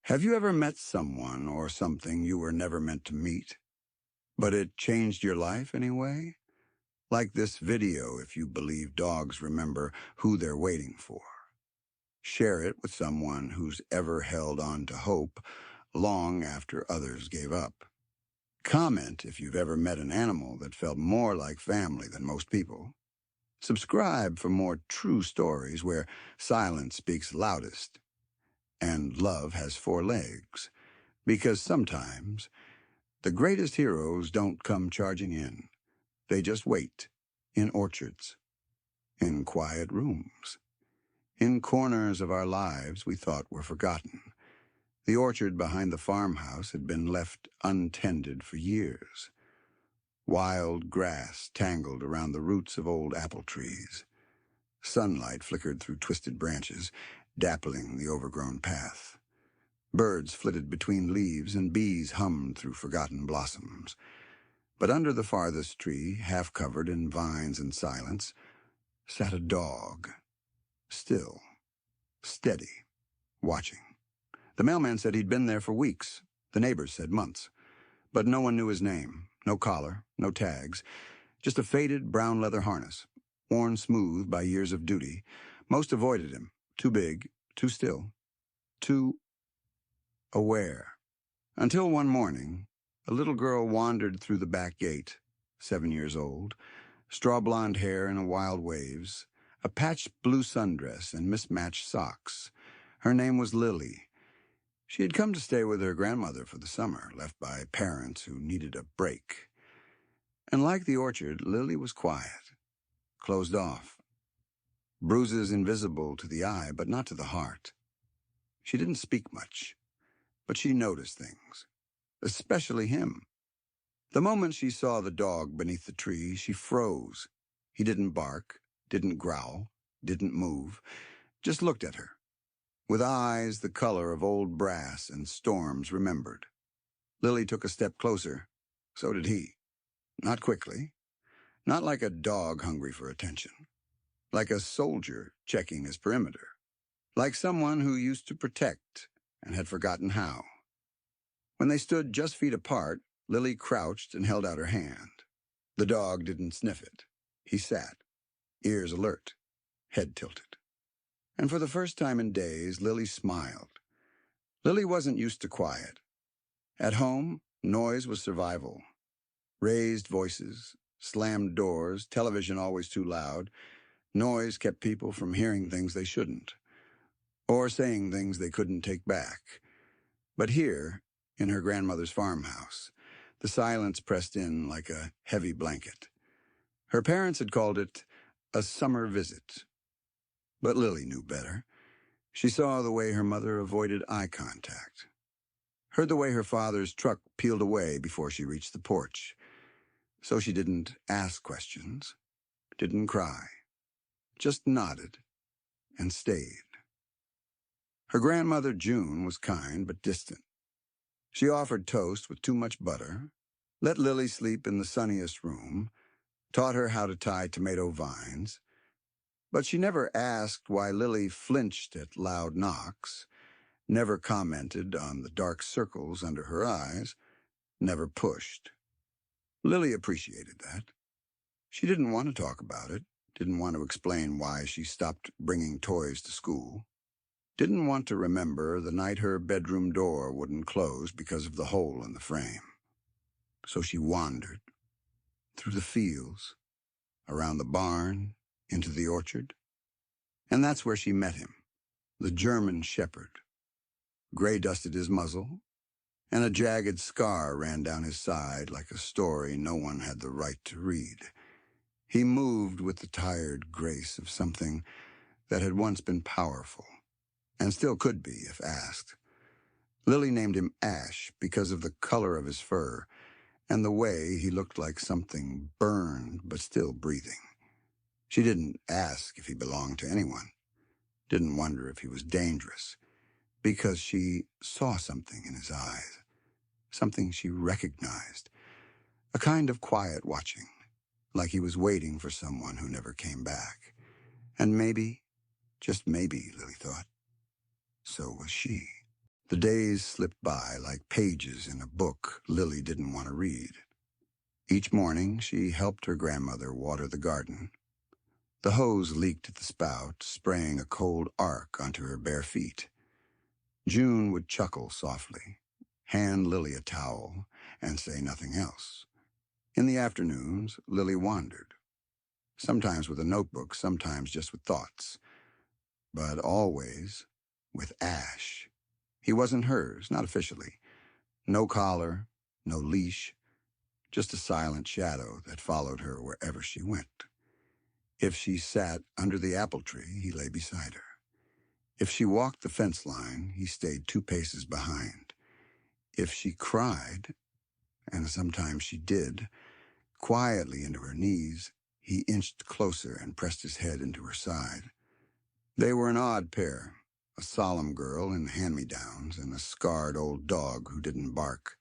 Have you ever met someone or something you were never meant to meet, but it changed your life anyway? Like this video if you believe dogs remember who they're waiting for. Share it with someone who's ever held on to hope long after others gave up. Comment if you've ever met an animal that felt more like family than most people. Subscribe for more true stories where silence speaks loudest and love has four legs. Because sometimes the greatest heroes don't come charging in. They just wait in orchards, in quiet rooms, in corners of our lives we thought were forgotten. The orchard behind the farmhouse had been left untended for years. Wild grass tangled around the roots of old apple trees. Sunlight flickered through twisted branches, dappling the overgrown path. Birds flitted between leaves and bees hummed through forgotten blossoms. But under the farthest tree, half covered in vines and silence, sat a dog, still, steady, watching. The mailman said he'd been there for weeks. The neighbors said months. But no one knew his name, no collar, no tags, just a faded brown leather harness, worn smooth by years of duty. Most avoided him, too big, too still, too aware. Until one morning, a little girl wandered through the back gate, 7 years old, straw-blonde hair in wild waves, a patched blue sundress and mismatched socks. Her name was Lily. She had come to stay with her grandmother for the summer, left by parents who needed a break. And like the orchard, Lily was quiet, closed off. Bruises invisible to the eye, but not to the heart. She didn't speak much, but she noticed things, especially him. The moment she saw the dog beneath the tree, she froze. He didn't bark, didn't growl, didn't move, just looked at her, with eyes the color of old brass and storms remembered. Lily took a step closer. So did he. Not quickly. Not like a dog hungry for attention. Like a soldier checking his perimeter. Like someone who used to protect and had forgotten how. When they stood just feet apart, Lily crouched and held out her hand. The dog didn't sniff it. He sat, ears alert, head tilted. And for the first time in days, Lily smiled. Lily wasn't used to quiet. At home, noise was survival. Raised voices, slammed doors, television always too loud. Noise kept people from hearing things they shouldn't, or saying things they couldn't take back. But here, in her grandmother's farmhouse, the silence pressed in like a heavy blanket. Her parents had called it a summer visit. But Lily knew better. She saw the way her mother avoided eye contact. Heard the way her father's truck peeled away before she reached the porch. So she didn't ask questions, didn't cry, just nodded and stayed. Her grandmother, June, was kind but distant. She offered toast with too much butter, let Lily sleep in the sunniest room, taught her how to tie tomato vines. But she never asked why Lily flinched at loud knocks, never commented on the dark circles under her eyes, never pushed. Lily appreciated that. She didn't want to talk about it, didn't want to explain why she stopped bringing toys to school, didn't want to remember the night her bedroom door wouldn't close because of the hole in the frame. So she wandered through the fields, around the barn, into the orchard. And that's where she met him, the German shepherd. Gray dusted his muzzle, and a jagged scar ran down his side like a story no one had the right to read. He moved with the tired grace of something that had once been powerful, and still could be if asked. Lily named him Ash because of the color of his fur, and the way he looked like something burned but still breathing. She didn't ask if he belonged to anyone, didn't wonder if he was dangerous, because she saw something in his eyes, something she recognized, a kind of quiet watching, like he was waiting for someone who never came back. And maybe, just maybe, Lily thought, so was she. The days slipped by like pages in a book Lily didn't want to read. Each morning, she helped her grandmother water the garden. The hose leaked at the spout, spraying a cold arc onto her bare feet. June would chuckle softly, hand Lily a towel, and say nothing else. In the afternoons, Lily wandered, sometimes with a notebook, sometimes just with thoughts, but always with Ash. He wasn't hers, not officially. No collar, no leash, just a silent shadow that followed her wherever she went. If she sat under the apple tree, he lay beside her. If she walked the fence line, he stayed 2 paces behind. If she cried, and sometimes she did, quietly into her knees, he inched closer and pressed his head into her side. They were an odd pair, a solemn girl in hand-me-downs and a scarred old dog who didn't bark.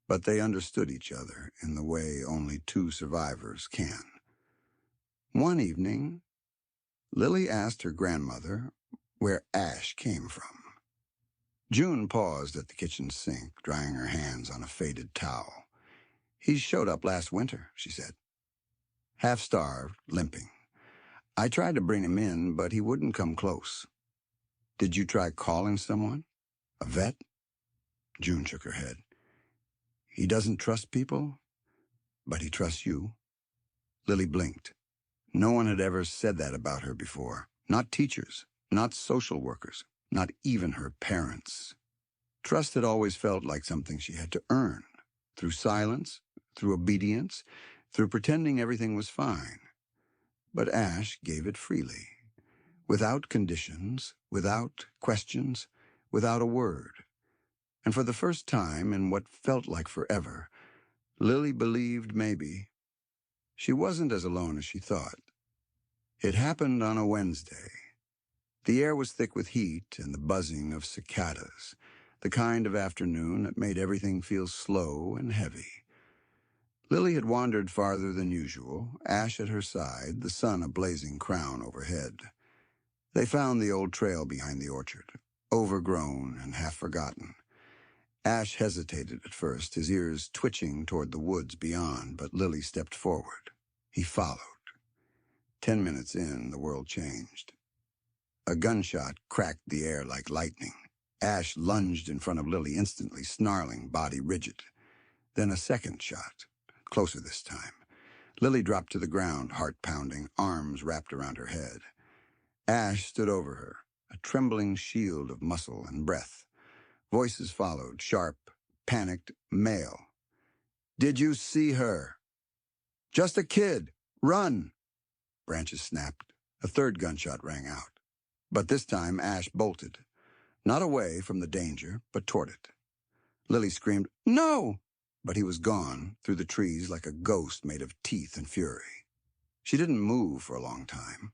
But they understood each other in the way only 2 survivors can. One evening, Lily asked her grandmother where Ash came from. June paused at the kitchen sink, drying her hands on a faded towel. He showed up last winter, she said. Half-starved, limping. I tried to bring him in, but he wouldn't come close. Did you try calling someone? A vet? June shook her head. He doesn't trust people, but he trusts you. Lily blinked. No one had ever said that about her before. Not teachers, not social workers, not even her parents. Trust had always felt like something she had to earn, through silence, through obedience, through pretending everything was fine. But Ash gave it freely, without conditions, without questions, without a word. And for the first time in what felt like forever, Lily believed maybe she wasn't as alone as she thought. It happened on a Wednesday. The air was thick with heat and the buzzing of cicadas, the kind of afternoon that made everything feel slow and heavy. Lily had wandered farther than usual, Ash at her side, the sun a blazing crown overhead. They found the old trail behind the orchard, overgrown and half forgotten. Ash hesitated at first, his ears twitching toward the woods beyond, but Lily stepped forward. He followed. 10 minutes in, the world changed. A gunshot cracked the air like lightning. Ash lunged in front of Lily instantly, snarling, body rigid. Then a second shot, closer this time. Lily dropped to the ground, heart pounding, arms wrapped around her head. Ash stood over her, a trembling shield of muscle and breath. Voices followed, sharp, panicked, male. Did you see her? Just a kid. Run! Branches snapped. A third gunshot rang out. But this time Ash bolted. Not away from the danger, but toward it. Lily screamed, "No!" But he was gone, through the trees like a ghost made of teeth and fury. She didn't move for a long time.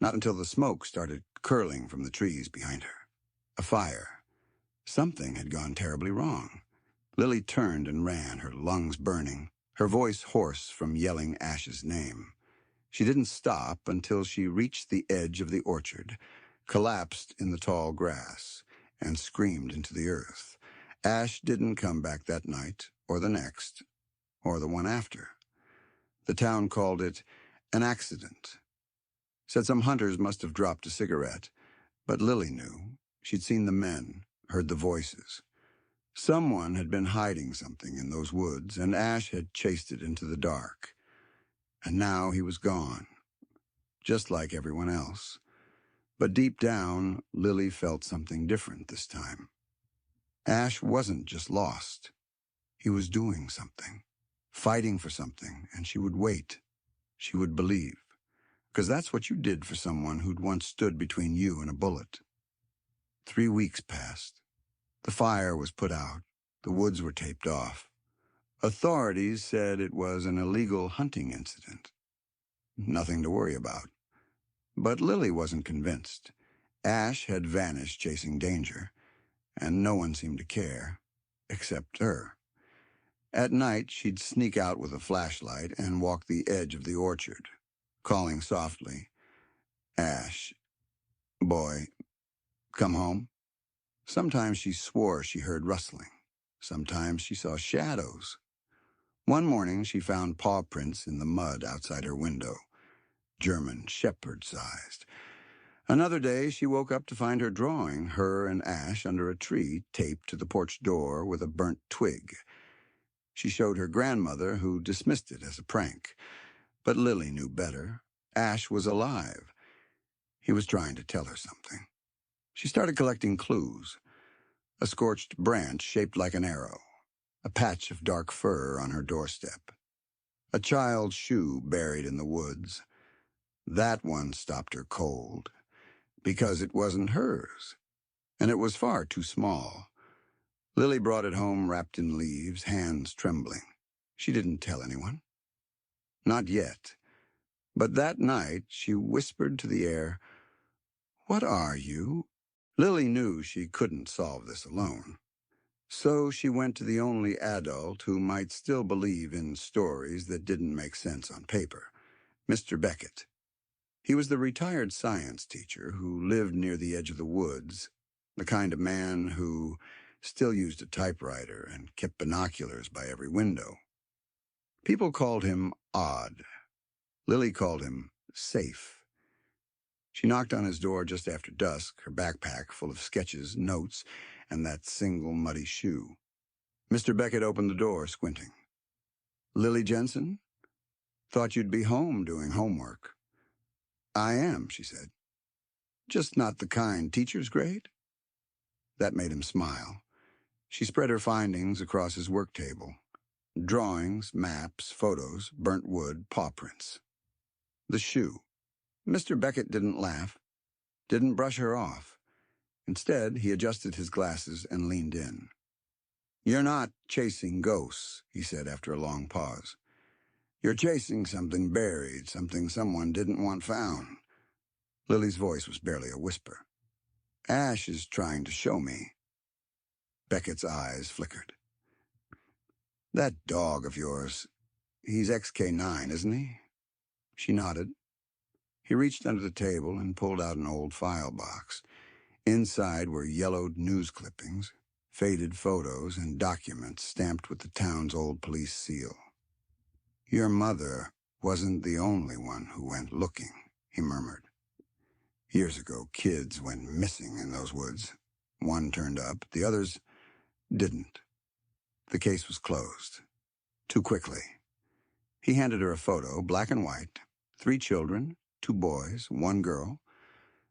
Not until the smoke started curling from the trees behind her. A fire. Something had gone terribly wrong. Lily turned and ran, her lungs burning, her voice hoarse from yelling Ash's name. She didn't stop until she reached the edge of the orchard, collapsed in the tall grass, and screamed into the earth. Ash didn't come back that night, or the next, or the one after. The town called it an accident. Said some hunters must have dropped a cigarette, but Lily knew. She'd seen the men, heard the voices. Someone had been hiding something in those woods, and Ash had chased it into the dark. And now he was gone, just like everyone else. But deep down, Lily felt something different this time. Ash wasn't just lost. He was doing something, fighting for something, and she would wait. She would believe. Because that's what you did for someone who'd once stood between you and a bullet. 3 weeks passed. The fire was put out. The woods were taped off. Authorities said it was an illegal hunting incident. Nothing to worry about. But Lily wasn't convinced. Ash had vanished chasing danger, and no one seemed to care, except her. At night, she'd sneak out with a flashlight and walk the edge of the orchard, calling softly, "Ash, boy, come home." Sometimes she swore she heard rustling. Sometimes she saw shadows. One morning she found paw prints in the mud outside her window, German shepherd-sized. Another day she woke up to find her drawing, her and Ash under a tree taped to the porch door with a burnt twig. She showed her grandmother, who dismissed it as a prank. But Lily knew better. Ash was alive. He was trying to tell her something. She started collecting clues. A scorched branch shaped like an arrow. A patch of dark fur on her doorstep. A child's shoe buried in the woods. That one stopped her cold. Because it wasn't hers. And it was far too small. Lily brought it home wrapped in leaves, hands trembling. She didn't tell anyone. Not yet. But that night she whispered to the air, "What are you?" Lily knew she couldn't solve this alone. So she went to the only adult who might still believe in stories that didn't make sense on paper, Mr. Beckett. He was the retired science teacher who lived near the edge of the woods, the kind of man who still used a typewriter and kept binoculars by every window. People called him odd. Lily called him safe. She knocked on his door just after dusk, her backpack full of sketches, notes, and that single muddy shoe. Mr. Beckett opened the door, squinting. "Lily Jensen? Thought you'd be home doing homework." "I am," she said. "Just not the kind teacher's grade?" That made him smile. She spread her findings across his work table. Drawings, maps, photos, burnt wood, paw prints. The shoe. Mr. Beckett didn't laugh, didn't brush her off. Instead, he adjusted his glasses and leaned in. "You're not chasing ghosts," he said after a long pause. "You're chasing something buried, something someone didn't want found." Lily's voice was barely a whisper. "Ash is trying to show me." Beckett's eyes flickered. "That dog of yours, he's XK9, isn't he?" She nodded. He reached under the table and pulled out an old file box. Inside were yellowed news clippings, faded photos, and documents stamped with the town's old police seal. "Your mother wasn't the only one who went looking," he murmured. "Years ago, kids went missing in those woods. One turned up, the others didn't. The case was closed. Too quickly." He handed her a photo, black and white. 3 children, 2 boys, 1 girl.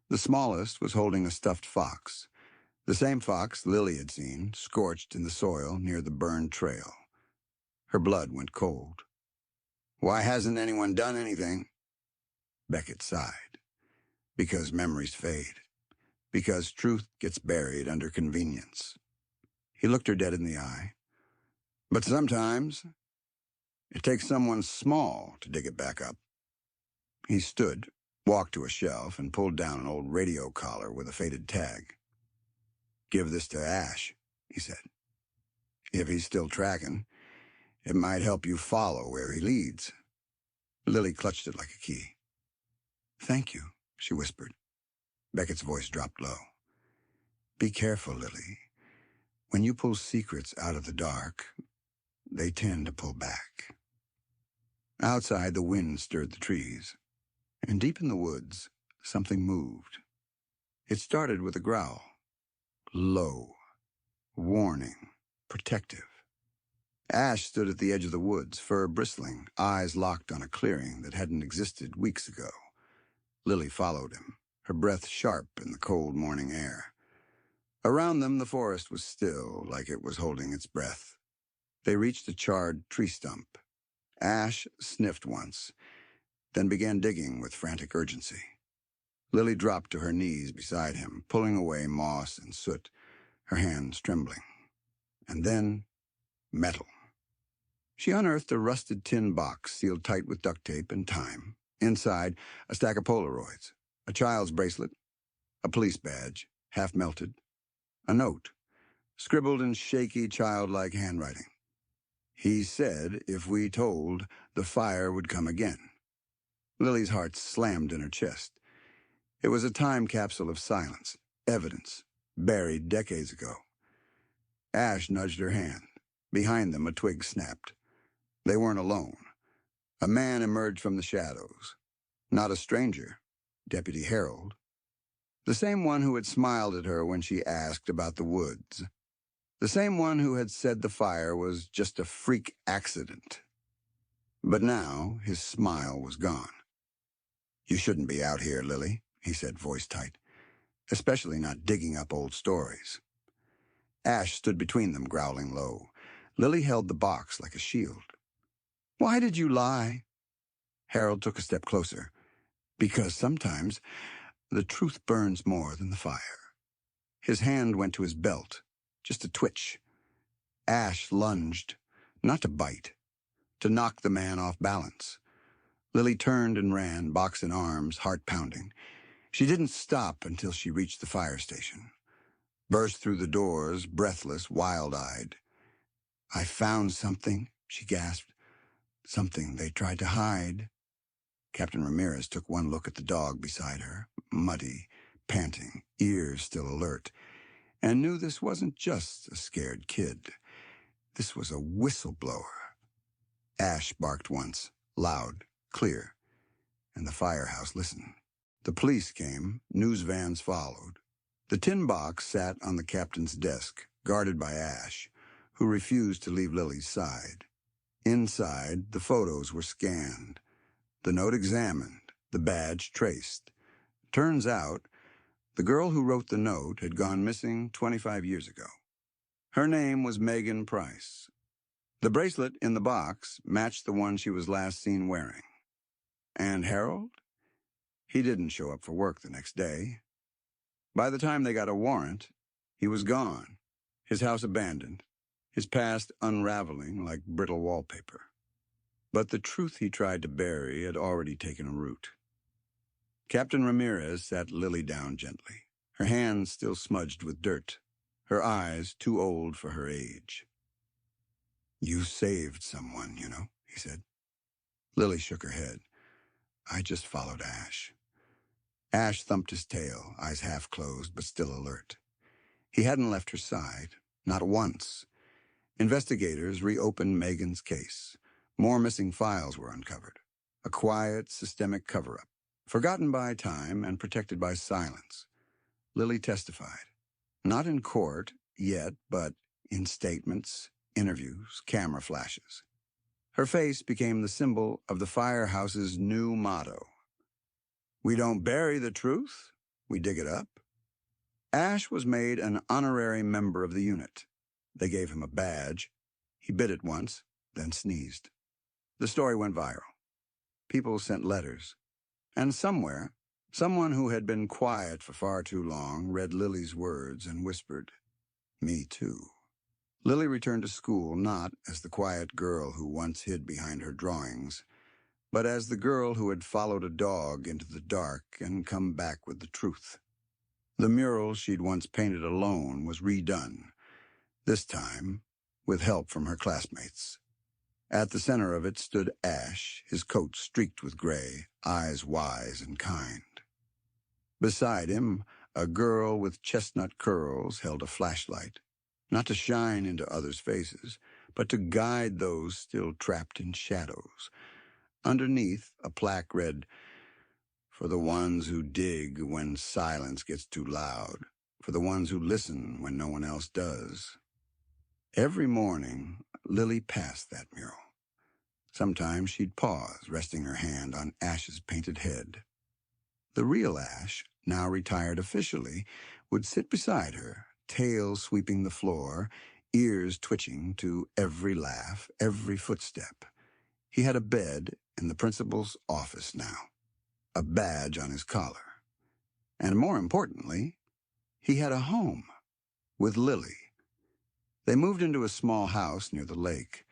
The smallest was holding a stuffed fox, the same fox Lily had seen, scorched in the soil near the burned trail. Her blood went cold. "Why hasn't anyone done anything?" Beckett sighed. "Because memories fade. Because truth gets buried under convenience." He looked her dead in the eye. "But sometimes it takes someone small to dig it back up." He stood, walked to a shelf, and pulled down an old radio collar with a faded tag. "Give this to Ash," he said. "If he's still tracking, it might help you follow where he leads." Lily clutched it like a key. "Thank you," she whispered. Beckett's voice dropped low. "Be careful, Lily. When you pull secrets out of the dark, they tend to pull back." Outside, the wind stirred the trees. And deep in the woods, something moved. It started with a growl. Low. Warning. Protective. Ash stood at the edge of the woods, fur bristling, eyes locked on a clearing that hadn't existed weeks ago. Lily followed him, her breath sharp in the cold morning air. Around them, the forest was still, like it was holding its breath. They reached a charred tree stump. Ash sniffed once, then began digging with frantic urgency. Lily dropped to her knees beside him, pulling away moss and soot, her hands trembling. And then, metal. She unearthed a rusted tin box sealed tight with duct tape and time. Inside, a stack of Polaroids, a child's bracelet, a police badge, half melted, a note, scribbled in shaky, childlike handwriting. "He said if we told, the fire would come again." Lily's heart slammed in her chest. It was a time capsule of silence, evidence, buried decades ago. Ash nudged her hand. Behind them, a twig snapped. They weren't alone. A man emerged from the shadows. Not a stranger, Deputy Harold. The same one who had smiled at her when she asked about the woods. The same one who had said the fire was just a freak accident. But now his smile was gone. "You shouldn't be out here, Lily," he said, voice tight. "Especially not digging up old stories." Ash stood between them, growling low. Lily held the box like a shield. "Why did you lie?" Harold took a step closer. "Because sometimes the truth burns more than the fire." His hand went to his belt, just a twitch. Ash lunged, not to bite, to knock the man off balance. Lily turned and ran, box in arms, heart pounding. She didn't stop until she reached the fire station. Burst through the doors, breathless, wild-eyed. "I found something," she gasped. "Something they tried to hide." Captain Ramirez took one look at the dog beside her, muddy, panting, ears still alert, and knew this wasn't just a scared kid. This was a whistleblower. Ash barked once, loud, clear, and the firehouse listened. The police came, news vans followed. The tin box sat on the captain's desk, guarded by Ash, who refused to leave Lily's side. Inside, the photos were scanned, the note examined, the badge traced. Turns out, the girl who wrote the note had gone missing 25 years ago. Her name was Megan Price. The bracelet in the box matched the one she was last seen wearing. And Harold? He didn't show up for work the next day. By the time they got a warrant, he was gone, his house abandoned, his past unraveling like brittle wallpaper. But the truth he tried to bury had already taken root. Captain Ramirez sat Lily down gently, her hands still smudged with dirt, her eyes too old for her age. "You saved someone, you know," he said. Lily shook her head. "I just followed Ash." Ash thumped his tail, eyes half closed but still alert. He hadn't left her side, not once. Investigators reopened Megan's case. More missing files were uncovered. A quiet, systemic cover-up, forgotten by time and protected by silence. Lily testified. Not in court yet, but in statements, interviews, camera flashes. Her face became the symbol of the firehouse's new motto. "We don't bury the truth, we dig it up." Ash was made an honorary member of the unit. They gave him a badge. He bit it once, then sneezed. The story went viral. People sent letters. And somewhere, someone who had been quiet for far too long read Lily's words and whispered, "Me too." Lily returned to school not as the quiet girl who once hid behind her drawings, but as the girl who had followed a dog into the dark and come back with the truth. The mural she'd once painted alone was redone, this time with help from her classmates. At the center of it stood Ash, his coat streaked with gray, eyes wise and kind. Beside him, a girl with chestnut curls held a flashlight, not to shine into others' faces, but to guide those still trapped in shadows. Underneath, a plaque read, "For the ones who dig when silence gets too loud, for the ones who listen when no one else does." Every morning, Lily passed that mural. Sometimes she'd pause, resting her hand on Ash's painted head. The real Ash, now retired officially, would sit beside her, tail sweeping the floor, ears twitching to every laugh, every footstep. He had a bed in the principal's office now, a badge on his collar. And more importantly, he had a home with Lily. They moved into a small house near the lake,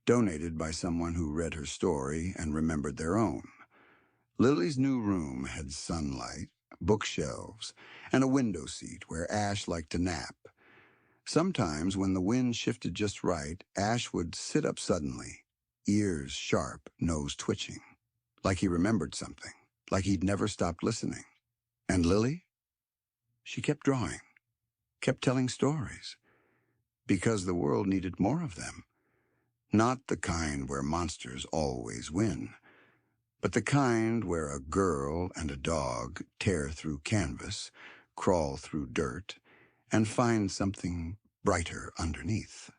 donated by someone who read her story and remembered their own. Lily's new room had sunlight, bookshelves, and a window seat where Ash liked to nap. Sometimes, when the wind shifted just right, Ash would sit up suddenly, ears sharp, nose twitching, like he remembered something, like he'd never stopped listening. And Lily? She kept drawing. kept telling stories, because the world needed more of them. Not the kind where monsters always win, but the kind where a girl and a dog tear through canvas, crawl through dirt, and find something brighter underneath.